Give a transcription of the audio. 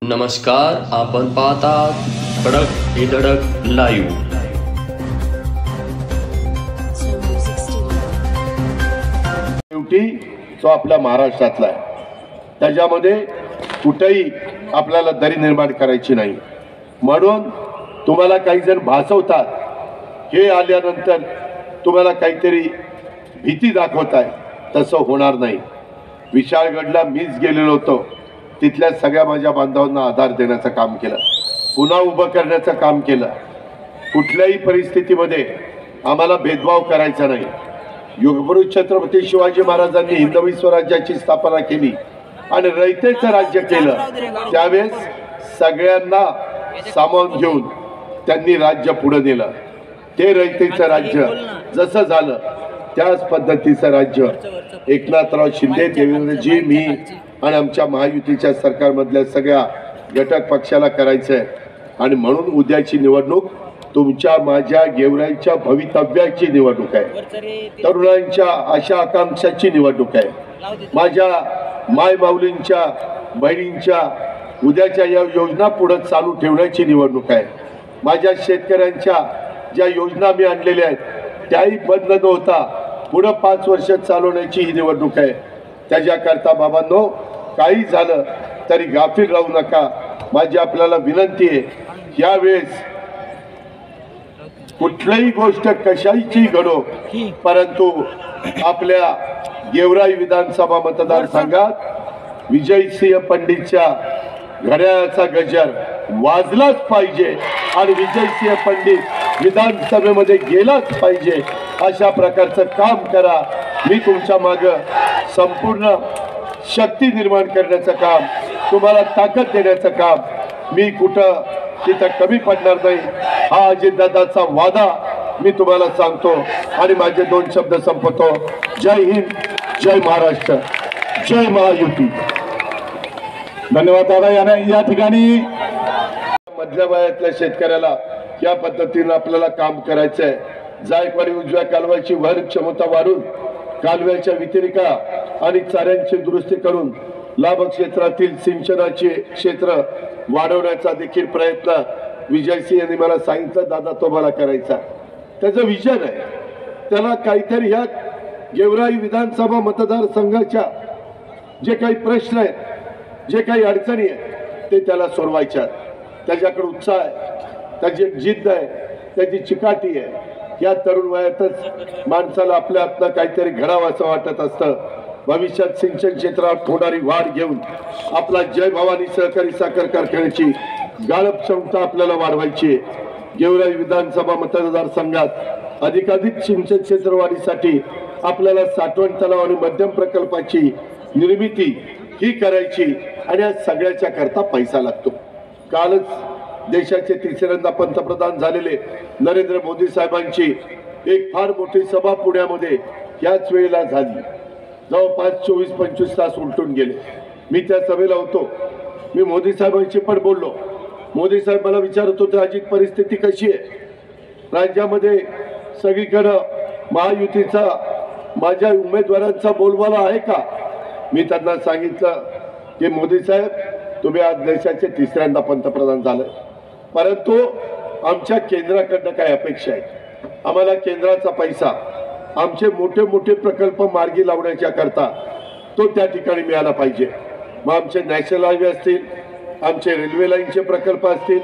नमस्कार, आपण पाहतात खडक हे धडक लाईव्ह। शेवटी तो आपल्या महाराष्ट्रातला आहे, त्याच्यामध्ये कुठेही आपल्याला दरी निर्माण करायची नाही। म्हणून तुम्हाला काही जण भासवतात, हे आल्यानंतर तुम्हाला काहीतरी भीती दाखवताय, तसं होणार नाही। विशाळगडला मीच गेलेलो होतो, तिथल्या सगळ्या माझ्या बांधवांना आधार देण्याचं काम केलं, पुन्हा उभं करण्याचं काम केलं। कुठल्याही परिस्थितीमध्ये आम्हाला भेदभाव करायचा नाही। युगपुरुष छत्रपती शिवाजी महाराजांनी हिंदवी स्वराज्याची स्थापना केली आणि रयतेचं राज्य केलं, त्यावेळेस सगळ्यांना सामावून घेऊन त्यांनी राज्य पुढे नेलं। ते रयतेचं राज्य जसं झालं त्याच पद्धतीचं राज्य एकनाथराव शिंदे, देवेंद्रजी, मी आणि आमच्या महायुतीच्या सरकारमधल्या सगळ्या घटक पक्षाला करायचं आहे। आणि म्हणून उद्याची निवडणूक तुमच्या माझ्या गेवराईच्या भवितव्याची निवडणूक आहे, तरुणांच्या आशा आकांक्षाची निवडणूक आहे, माझ्या माय माऊलींच्या बहिणींच्या उद्याच्या या योजना पुढे चालू ठेवण्याची निवडणूक आहे। माझ्या शेतकऱ्यांच्या ज्या योजना मी आणलेल्या आहेत त्याही बंद न होता पुढे 5 वर्ष चालवण्याची ही निवडणूक आहे। त्याच्याकरता बाबांनो, काही झालं तरी गाफील राहू नका। माझी आपल्याला विनंती आहे, यावेळेस कुठलीही गोष्ट कशाची घडो, परंतु आपल्या गेवराई विधानसभा मतदारसंघात विजयसिंह पंडितच्या घड्याळाचा गजर वाजलाच पाहिजे आणि विजयसिंह पंडित विधानसभेमध्ये गेलाच पाहिजे, अशा प्रकारचं काम करा। मी तुमच्या मागे संपूर्ण शक्ती निर्माण करण्याचं काम, तुम्हाला ताकद देण्याचं काम, मी कुठं तिथं कमी पडणार नाही, हा अजितदादाचा वादा मी तुम्हाला सांगतो आणि माझे 2 शब्द संपवतो। जय हिंद, जय महाराष्ट्र, जय महायुती। धन्यवाद दादा। या ठिकाणी मधल्या वयातल्या शेतकऱ्याला या पद्धतीने आपल्याला काम करायचं आहे। जायकवाडी उजव्या कालव्याची वहन क्षमता वाढून कालव्याच्या वितरिका आणि चाऱ्यांची दुरुस्ती करून लाभ क्षेत्रातील सिंचनाचे क्षेत्र वाढवण्याचा देखील प्रयत्न विजयसिंह यांनी मला सांगितलं, दादा तो मला करायचा। त्याचं विजन आहे, त्याला काहीतरी ह्या गेवराई विधानसभा मतदारसंघाच्या जे काही प्रश्न आहेत, जे काही अडचणी आहेत, ते त्याला सोडवायच्या। त्याच्याकडे उत्साह आहे, त्याची जिद्द आहे, त्याची चिकाटी आहे। या तरुण वयातच माणसाला आपल्या हातनं काहीतरी घडावं असं वाटत असतं। भविष्यात सिंचन क्षेत्रात होणारी वाढ घेऊन आपला जय भवानी सहकारी साखर कारखान्याची गाळप क्षमता आपल्याला वाढवायची आहे। गेवराई विधानसभा मतदारसंघात अधिकाधिक सिंचन क्षेत्र वाढीसाठी आपल्याला साठवण तलाव आणि मध्यम प्रकल्पाची निर्मिती ही करायची आणि या सगळ्याच्या करता पैसा लागतो। कालच देशाचे तिसऱ्यांदा पंतप्रधान झालेले नरेंद्र मोदी साहेबांची एक फार मोठी सभा पुण्यामध्ये याच वेळेला झाली। जवळपास 24-25 तास उलटून गेले। मी त्या सभेला होतो, मी मोदी साहेबांशी पण बोललो। मोदी साहेब मला विचारत होते, अजित परिस्थिती कशी आहे राज्यामध्ये, सगळीकडं महायुतीचा माझ्या उमेदवारांचा बोलबाला आहे का? मी त्यांना सांगितलं की मोदी साहेब, तुम्ही आज देशाचे तिसऱ्यांदा पंतप्रधान झाले, परंतु आमच्या केंद्राकडनं काय अपेक्षा आहे? आम्हाला केंद्राचा पैसा आमचे मोठे मोठे प्रकल्प मार्गी लावण्याच्या करता तो त्या ठिकाणी मिळाला पाहिजे। मग आमचे नॅशनल हायवे असतील, आमचे रेल्वे लाईनचे प्रकल्प असतील,